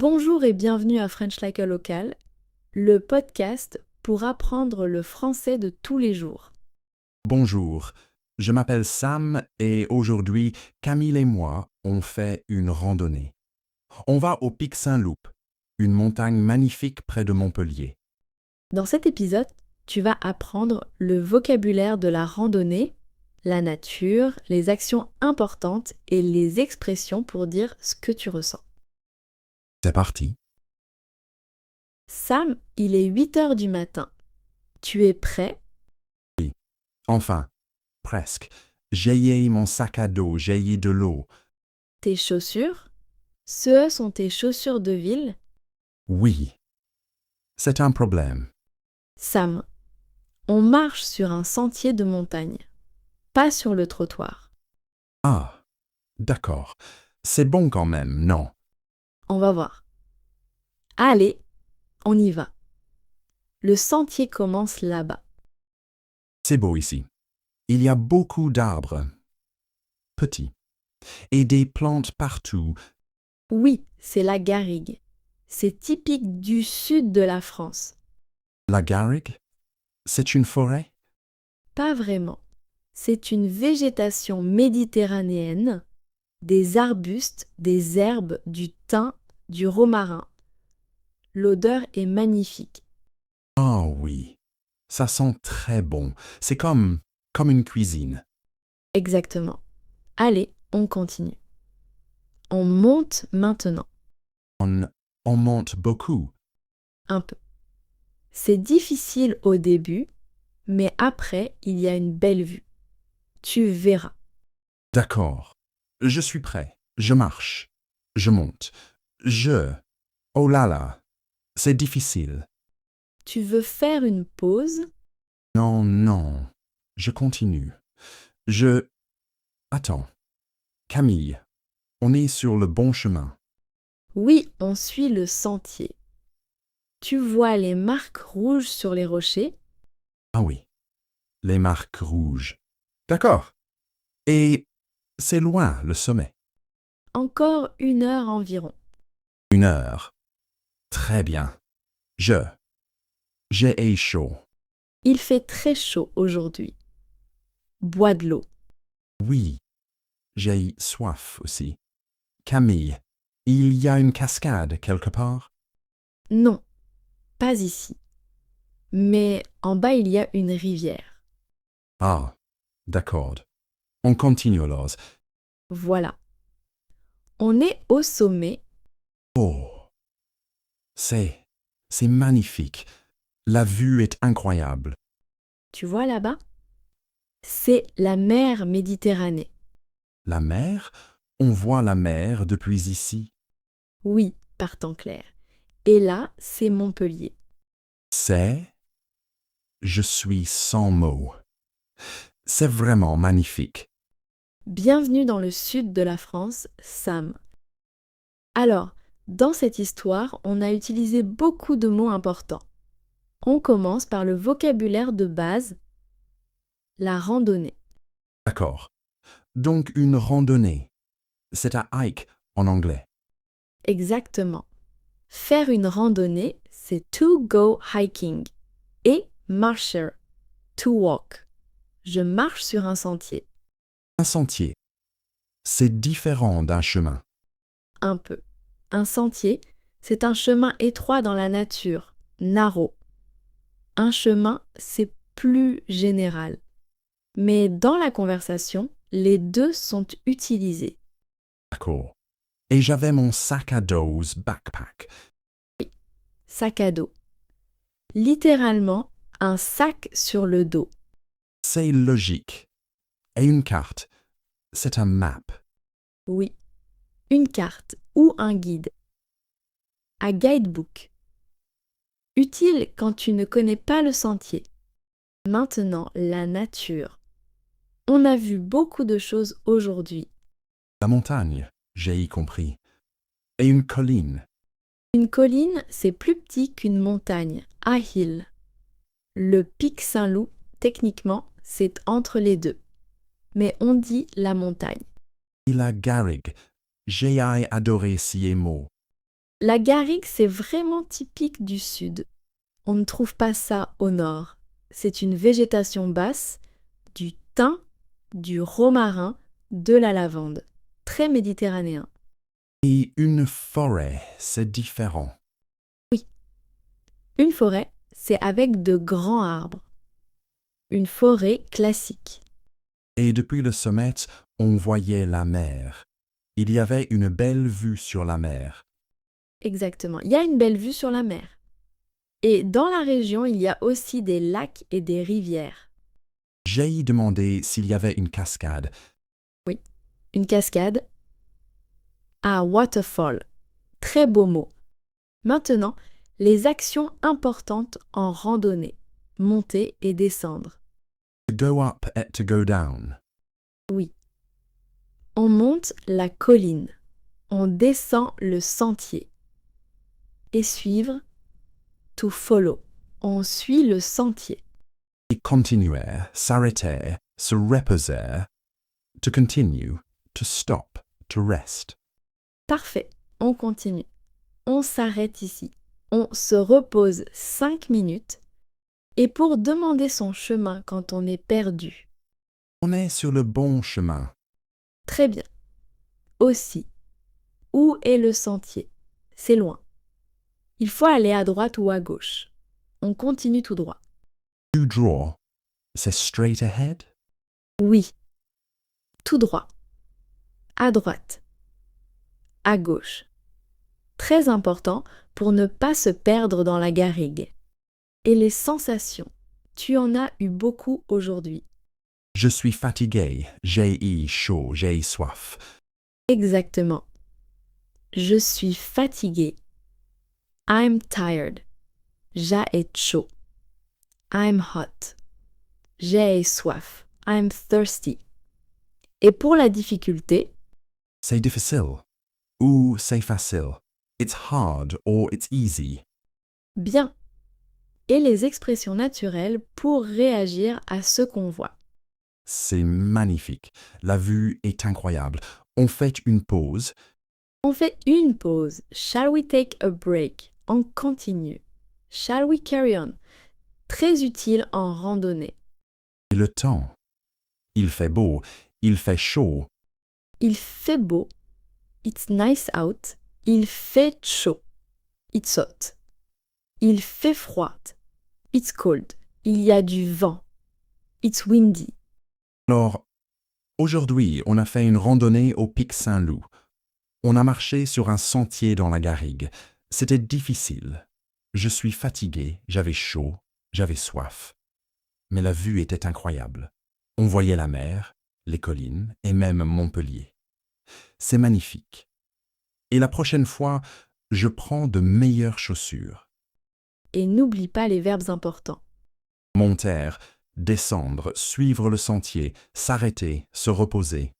Bonjour et bienvenue à French Like a Local, le podcast pour apprendre le français de tous les jours. Bonjour, je m'appelle Sam et aujourd'hui, Camille et moi, on fait une randonnée. On va au Pic Saint-Loup, une montagne magnifique près de Montpellier. Dans cet épisode, tu vas apprendre le vocabulaire de la randonnée, la nature, les actions importantes et les expressions pour dire ce que tu ressens. C'est parti. Sam, il est 8 heures du matin. Tu es prêt? Enfin, presque. J'ai mon sac à dos, j'ai de l'eau. Tes chaussures? Ce sont tes chaussures de ville? Oui, c'est un problème. Sam, on marche sur un sentier de montagne, pas sur le trottoir. Ah, d'accord. C'est bon quand même, non? On va voir. Allez, on y va. Le sentier commence là-bas. C'est beau ici. Il y a beaucoup d'arbres, petits, et des plantes partout. Oui, c'est la garrigue. C'est typique du sud de la France. La garrigue, c'est une forêt? Pas vraiment. C'est une végétation méditerranéenne, des arbustes, des herbes, du thym, du romarin. L'odeur est magnifique. Ah oui, ça sent très bon. C'est comme une cuisine. Exactement. Allez, on continue. On monte maintenant, On, on monte beaucoup. un peu. C'est difficile au début, mais après, il y a une belle vue. Tu verras. D'accord. Je suis prêt. Je marche. Je monte. Je. Oh là là, c'est difficile. Tu veux faire une pause? Non, non. Je continue. Je. Attends. Camille, on est sur le bon chemin. Oui, on suit le sentier. Tu vois les marques rouges sur les rochers? Ah oui, les marques rouges. D'accord. Et c'est loin, le sommet. Encore 1 heure environ. 1 heure. Très bien. Je. J'ai chaud. Il fait très chaud aujourd'hui. Bois de l'eau. Oui, j'ai soif aussi. Camille, il y a une cascade quelque part? Non, pas ici. Mais en bas, il y a une rivière. Ah, d'accord. On continue alors. Voilà. On est au sommet. Oh, c'est, c'est magnifique. La vue est incroyable. Tu vois là-bas? C'est la mer Méditerranée. La mer? On voit la mer depuis ici. Oui, par temps clair. Et là, c'est Montpellier. C'est, je suis sans mots. C'est vraiment magnifique. Bienvenue dans le sud de la France, Sam. Alors, dans cette histoire, on a utilisé beaucoup de mots importants. On commence par le vocabulaire de base, la randonnée. D'accord. Donc une randonnée. C'est à hike en anglais. Exactement. Faire une randonnée, c'est to go hiking. Et marcher, to walk. Je marche sur un sentier, Un sentier. C'est différent d'un chemin. un peu. Un sentier, c'est un chemin étroit dans la nature, narrow. Un chemin, c'est plus général. Mais dans la conversation, les deux sont utilisés. D'accord. Et j'avais mon sac à dos backpack. Sac à dos. Littéralement, un sac sur le dos. C'est logique. Et une carte. C'est un map. Oui, une carte ou un guide. Un guidebook. Utile quand tu ne connais pas le sentier. Maintenant, la nature. On a vu beaucoup de choses aujourd'hui. La montagne, j'ai y compris. Et une colline. Une colline, c'est plus petit qu'une montagne, a hill. Le pic Saint-Loup, techniquement, c'est entre les deux. Mais on dit la montagne. Et la garrigue. J'ai adoré ces mots. La garrigue, c'est vraiment typique du sud. On ne trouve pas ça au nord. C'est une végétation basse, du thym, du romarin, de la lavande. Très méditerranéen. Et une forêt, c'est différent. Oui, une forêt, c'est avec de grands arbres. Une forêt classique. Et depuis le sommet, on voyait la mer. Il y avait une belle vue sur la mer. Exactement. Il y a une belle vue sur la mer. Et dans la région, il y a aussi des lacs et des rivières. J'ai demandé s'il y avait une cascade. Oui, une cascade. Ah, waterfall. Très beau mot. Maintenant, les actions importantes en randonnée. Monter et descendre. To go up et to go down. Oui. On monte la colline. On descend le sentier. Et suivre. To follow. On suit le sentier. Et continuer, s'arrêter, se reposer. To continue, to stop, to rest. Parfait. On continue. On s'arrête ici. On se repose 5 minutes. Et pour demander son chemin quand on est perdu. On est sur le bon chemin. Très bien. Aussi. Où est le sentier? C'est loin. Il faut aller à droite ou à gauche. On continue tout droit. To draw, c'est straight ahead. Oui. Tout droit. À droite. À gauche. Très important pour ne pas se perdre dans la garrigue. Et les sensations. Tu en as eu beaucoup aujourd'hui. Je suis fatigué, j'ai chaud, j'ai soif. Exactement. Je suis fatiguée. I'm tired. J'ai chaud. I'm hot. J'ai soif. I'm thirsty. Et pour la difficulté, C'est difficile. Ou c'est facile. It's hard or it's easy. bien. Et les expressions naturelles pour réagir à ce qu'on voit. C'est magnifique. La vue est incroyable. On fait une pause. On fait une pause. Shall we take a break? On continue. Shall we carry on? Très utile en randonnée. Et le temps. Il fait beau. Il fait chaud. Il fait beau. It's nice out. Il fait chaud. It's hot. Il fait froid. It's cold. Il y a du vent. It's windy. Alors, aujourd'hui, on a fait une randonnée au pic Saint-Loup. On a marché sur un sentier dans la garrigue. C'était difficile. Je suis fatigué, j'avais chaud, j'avais soif. Mais la vue était incroyable. On voyait la mer, les collines et même Montpellier. C'est magnifique. Et la prochaine fois, je prends de meilleures chaussures. Et n'oublie pas les verbes importants. Monter, descendre, suivre le sentier, s'arrêter, se reposer.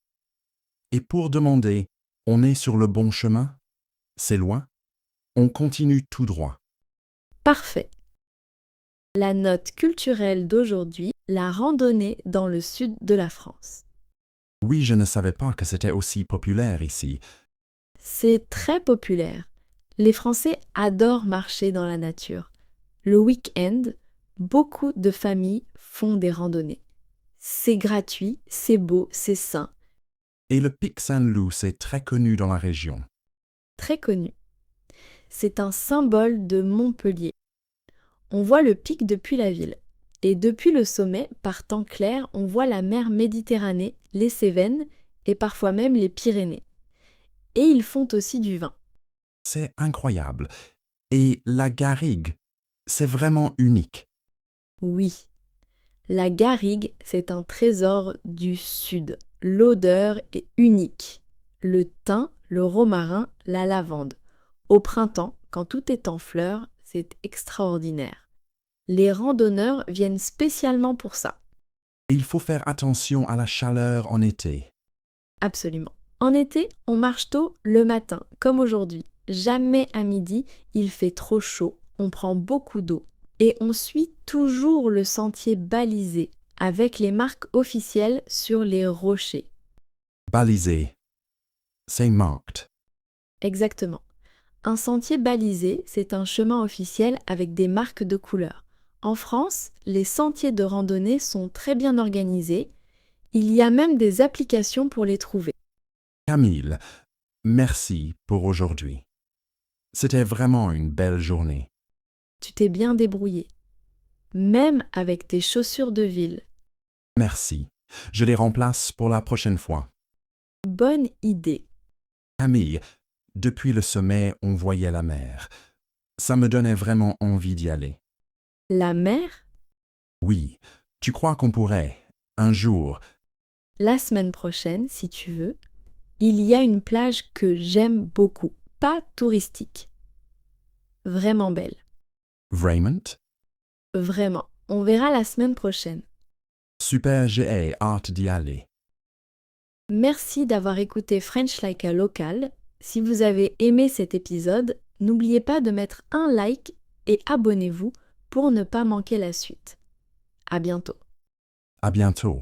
Et pour demander, on est sur le bon chemin? C'est loin? On continue tout droit. Parfait. La note culturelle d'aujourd'hui, la randonnée dans le sud de la France. Oui, je ne savais pas que c'était aussi populaire ici. C'est très populaire. Les Français adorent marcher dans la nature. Le week-end, beaucoup de familles font des randonnées. C'est gratuit, c'est beau, c'est sain, Et le pic Saint-Loup, c'est très connu dans la région. très connu. C'est un symbole de Montpellier. On voit le pic depuis la ville. Et depuis le sommet, par temps clair, on voit la mer Méditerranée, les Cévennes et parfois même les Pyrénées. Et ils font aussi du vin. C'est incroyable. Et la garrigue, c'est vraiment unique. Oui, la garrigue, c'est un trésor du sud. L'odeur est unique. Le thym, le romarin, la lavande. Au printemps, quand tout est en fleurs, c'est extraordinaire. Les randonneurs viennent spécialement pour ça. Il faut faire attention à la chaleur en été. Absolument. En été, on marche tôt le matin, comme aujourd'hui. Jamais à midi, il fait trop chaud, on prend beaucoup d'eau. Et on suit toujours le sentier balisé, avec les marques officielles sur les rochers. Balisé. C'est marked. Exactement. Un sentier balisé, c'est un chemin officiel avec des marques de couleurs. En France, les sentiers de randonnée sont très bien organisés. Il y a même des applications pour les trouver. Camille, merci pour aujourd'hui. C'était vraiment une belle journée. Tu t'es bien débrouillé. Même avec tes chaussures de ville. Merci. Je les remplace pour la prochaine fois. Bonne idée. Camille, depuis le sommet, on voyait la mer. Ça me donnait vraiment envie d'y aller. La mer? Oui, tu crois qu'on pourrait, un jour, La semaine prochaine, si tu veux, il y a une plage que j'aime beaucoup, pas touristique. Vraiment belle. Raymond? Vraiment. On verra la semaine prochaine. Super, j'ai hâte d'y aller. Merci d'avoir écouté French Like a Local. Si vous avez aimé cet épisode, n'oubliez pas de mettre un like et abonnez-vous pour ne pas manquer la suite. À bientôt. À bientôt.